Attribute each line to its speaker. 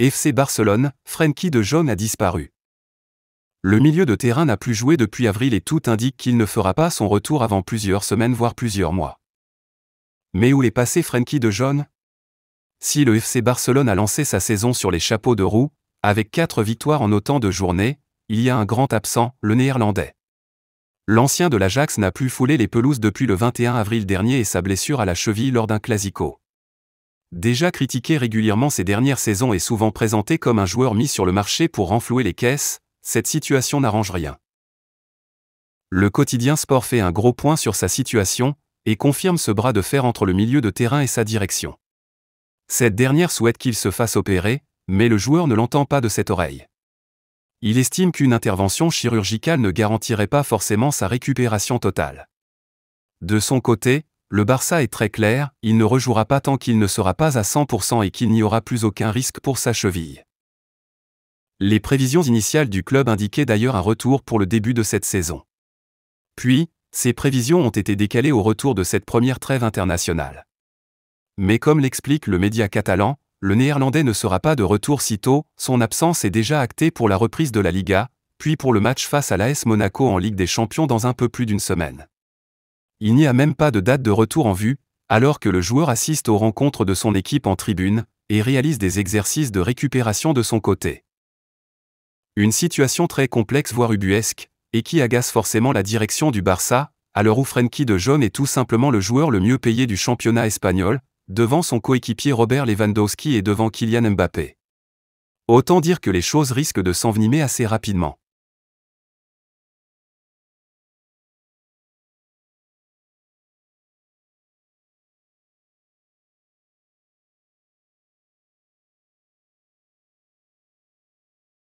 Speaker 1: FC Barcelone, Frenkie de Jong a disparu. Le milieu de terrain n'a plus joué depuis avril et tout indique qu'il ne fera pas son retour avant plusieurs semaines voire plusieurs mois. Mais où est passé Frenkie de Jong? Si le FC Barcelone a lancé sa saison sur les chapeaux de roue, avec 4 victoires en autant de journées, il y a un grand absent, le Néerlandais. L'ancien de l'Ajax n'a plus foulé les pelouses depuis le 21 avril dernier et sa blessure à la cheville lors d'un classico. Déjà critiqué régulièrement ces dernières saisons et souvent présenté comme un joueur mis sur le marché pour renflouer les caisses, cette situation n'arrange rien. Le quotidien Sport fait un gros point sur sa situation et confirme ce bras de fer entre le milieu de terrain et sa direction. Cette dernière souhaite qu'il se fasse opérer, mais le joueur ne l'entend pas de cette oreille. Il estime qu'une intervention chirurgicale ne garantirait pas forcément sa récupération totale. De son côté, le Barça est très clair, il ne rejouera pas tant qu'il ne sera pas à 100% et qu'il n'y aura plus aucun risque pour sa cheville. Les prévisions initiales du club indiquaient d'ailleurs un retour pour le début de cette saison. Puis, ces prévisions ont été décalées au retour de cette première trêve internationale. Mais comme l'explique le média catalan, le Néerlandais ne sera pas de retour sitôt, son absence est déjà actée pour la reprise de la Liga, puis pour le match face à l'AS Monaco en Ligue des Champions dans un peu plus d'une semaine. Il n'y a même pas de date de retour en vue, alors que le joueur assiste aux rencontres de son équipe en tribune, et réalise des exercices de récupération de son côté. Une situation très complexe voire ubuesque, et qui agace forcément la direction du Barça, à l'heure où Frenkie de Jong est tout simplement le joueur le mieux payé du championnat espagnol, devant son coéquipier Robert Lewandowski et devant Kylian Mbappé. Autant dire que les choses risquent de s'envenimer assez rapidement.